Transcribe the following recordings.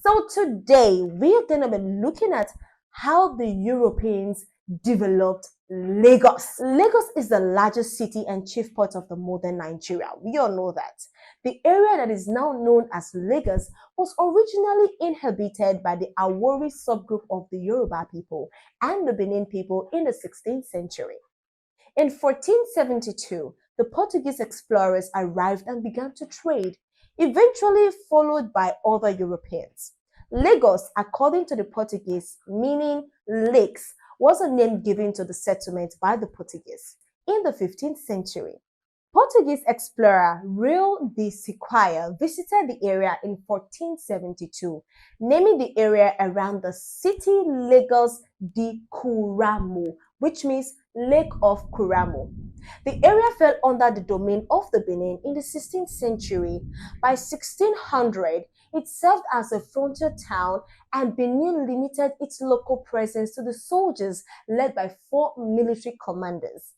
So today we are going to be looking at how the Europeans developed Lagos. Lagos is the largest city and chief port of the modern Nigeria. We all know that. The area that is now known as Lagos was originally inhabited by the Awori subgroup of the Yoruba people and the Benin people in the 16th century. In 1472, the Portuguese explorers arrived and began to trade, eventually followed by other Europeans. Lagos, according to the Portuguese, meaning lakes, was a name given to the settlement by the Portuguese in the 15th century. Portuguese explorer Rio de Sequoia visited the area in 1472, naming the area around the city Lagos de Curamo, which means Lake of Curamo. The area fell under the domain of the Benin in the 16th century. By 1600, it served as a frontier town, and Benin limited its local presence to the soldiers led by 4 military commanders.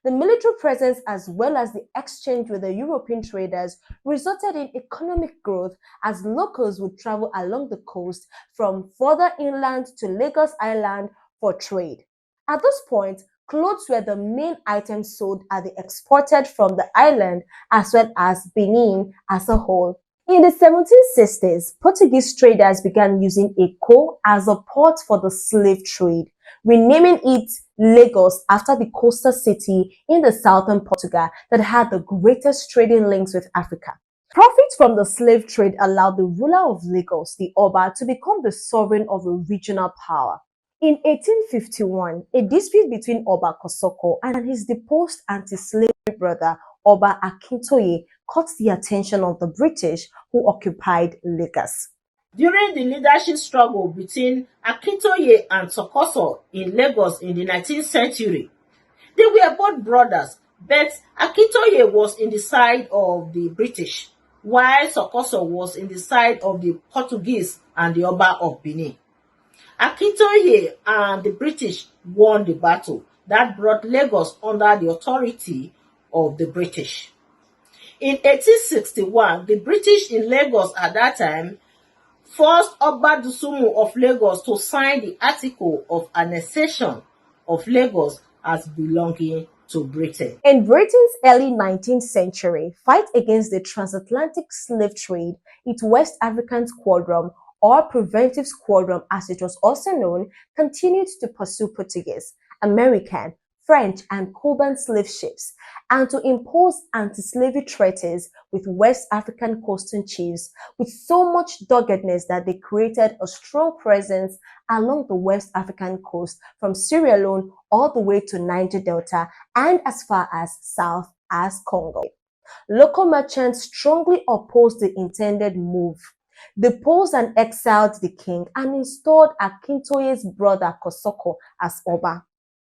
The military presence, as well as the exchange with the European traders, resulted in economic growth as locals would travel along the coast from further inland to Lagos Island for trade. At this point, clothes were the main items sold and they exported from the island as well as Benin as a whole. In the 1760s, Portuguese traders began using Eko as a port for the slave trade, renaming it Lagos after the coastal city in the southern Portugal that had the greatest trading links with Africa. Profits from the slave trade allowed the ruler of Lagos, the Oba, to become the sovereign of a regional power. In 1851, a dispute between Oba Kosoko and his deposed anti-slavery brother Oba Akintoye caught the attention of the British, who occupied Lagos. During the leadership struggle between Akintoye and Sokoso in Lagos in the 19th century, they were both brothers, but Akintoye was in the side of the British, while Sokoso was in the side of the Portuguese and the Oba of Benin. Akintoye and the British won the battle that brought Lagos under the authority of the British. In 1861, the British in Lagos at that time forced Oba Dusumu of Lagos to sign the article of annexation of Lagos as belonging to Britain. In Britain's early 19th century fight against the transatlantic slave trade, its West African Squadron, or Preventive Squadron as it was also known, continued to pursue Portuguese, American, French, and Cuban slave ships, and to impose anti-slavery treaties with West African coastal chiefs with so much doggedness that they created a strong presence along the West African coast from Sierra Leone all the way to Niger Delta and as far as south as Congo. Local merchants strongly opposed the intended move, deposed and exiled the king, and installed Akintoye's brother Kosoko as Oba.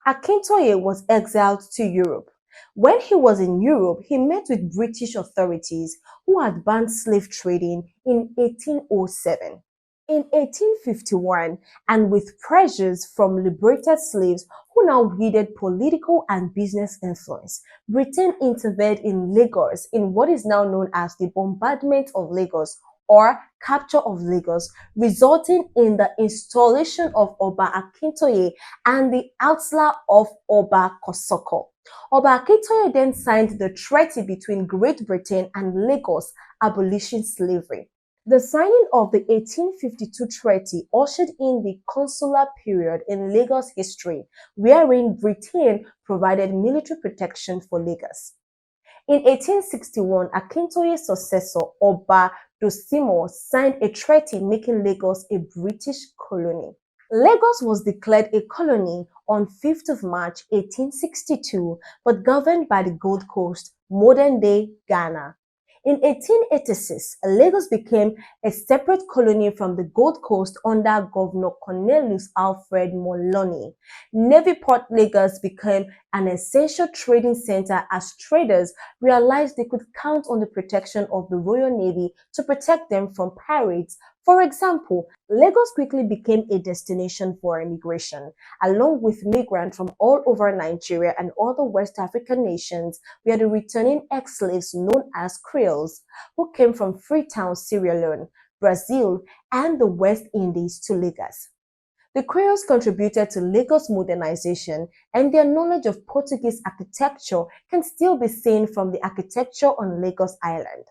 Akintoye was exiled to Europe. When he was in Europe, he met with British authorities who had banned slave trading in 1807. In 1851, and with pressures from liberated slaves who now wielded political and business influence, Britain intervened in Lagos in what is now known as the Bombardment of Lagos or capture of Lagos, resulting in the installation of Oba Akintoye and the outlawry of Oba Kosoko. Oba Akintoye then signed the treaty between Great Britain and Lagos, abolishing slavery. The signing of the 1852 treaty ushered in the consular period in Lagos history, wherein Britain provided military protection for Lagos. In 1861, Akintoye's successor, Oba Dosimo, signed a treaty making Lagos a British colony. Lagos was declared a colony on 5th of March 1862, but governed by the Gold Coast, modern-day Ghana. In 1886, Lagos became a separate colony from the Gold Coast under Governor Cornelius Alfred Moloney. Navy Port Lagos became an essential trading center as traders realized they could count on the protection of the Royal Navy to protect them from pirates. For example, Lagos quickly became a destination for immigration, along with migrants from all over Nigeria and other West African nations, where the returning ex-slaves known as Creoles, who came from Freetown, Sierra Leone. Brazil, and the West Indies to Lagos. The Creoles contributed to Lagos modernization, and their knowledge of Portuguese architecture can still be seen from the architecture on Lagos Island.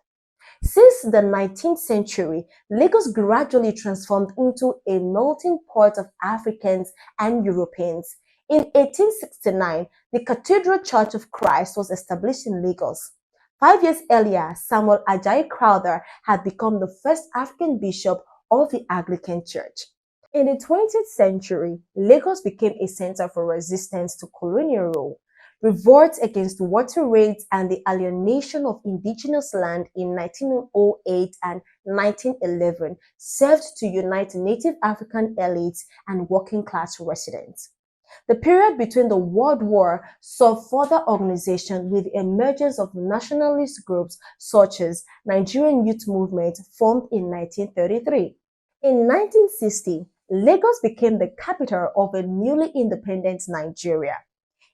Since the 19th century, Lagos gradually transformed into a melting pot of Africans and Europeans. In 1869, the Cathedral Church of Christ was established in Lagos. 5 years earlier, Samuel Ajayi Crowther had become the first African bishop of the Anglican Church. In the 20th century, Lagos became a center for resistance to colonial rule. Revolts against water raids and the alienation of indigenous land in 1908 and 1911 served to unite native African elites and working class residents. The period between the World War saw further organization with the emergence of nationalist groups such as Nigerian Youth Movement formed in 1933. In 1960, Lagos became the capital of a newly independent Nigeria.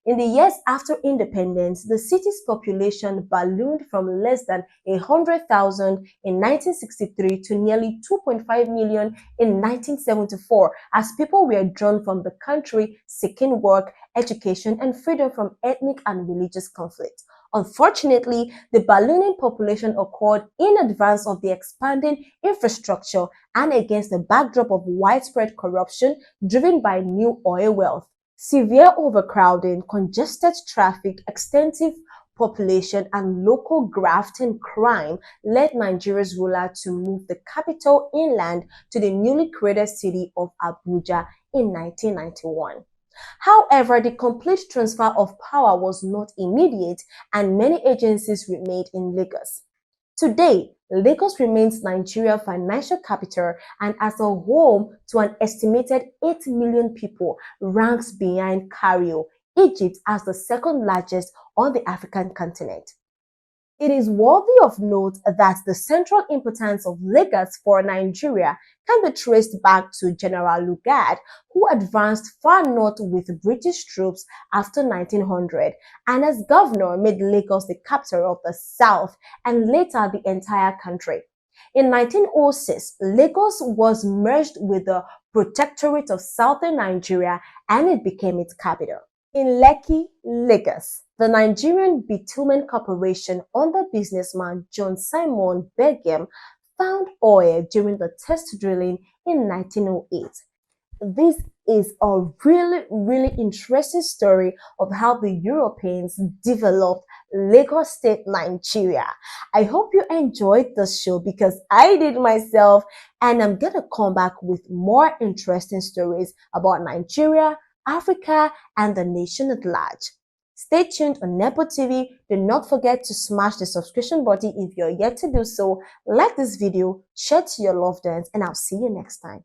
In the years after independence, the city's population ballooned from less than 100,000 in 1963 to nearly 2.5 million in 1974 as people were drawn from the country seeking work, education, and freedom from ethnic and religious conflict. Unfortunately, the ballooning population occurred in advance of the expanding infrastructure and against the backdrop of widespread corruption driven by new oil wealth. Severe overcrowding, congested traffic, extensive population, and local graft and crime led Nigeria's ruler to move the capital inland to the newly created city of Abuja in 1991. However, the complete transfer of power was not immediate, and many agencies remained in Lagos. Today, Lagos remains Nigeria's financial capital and as a home to an estimated 8 million people ranks behind Cairo, Egypt as the second largest on the African continent. It is worthy of note that the central importance of Lagos for Nigeria can be traced back to General Lugard, who advanced far north with British troops after 1900 and as governor made Lagos the capital of the South and later the entire country. In 1906, Lagos was merged with the Protectorate of Southern Nigeria and it became its capital. In Lekki, Lagos, the Nigerian Bitumen Corporation under businessman John Simon Begum found oil during the test drilling in 1908. This is a really interesting story of how the Europeans developed Lagos State, Nigeria. I hope you enjoyed this show because I did myself, and I'm gonna come back with more interesting stories about Nigeria, Africa, and the nation at large. Stay tuned on Nepo TV. Do not forget to smash the subscription button if you're yet to do so. Like this video, share to your loved ones, and I'll see you next time.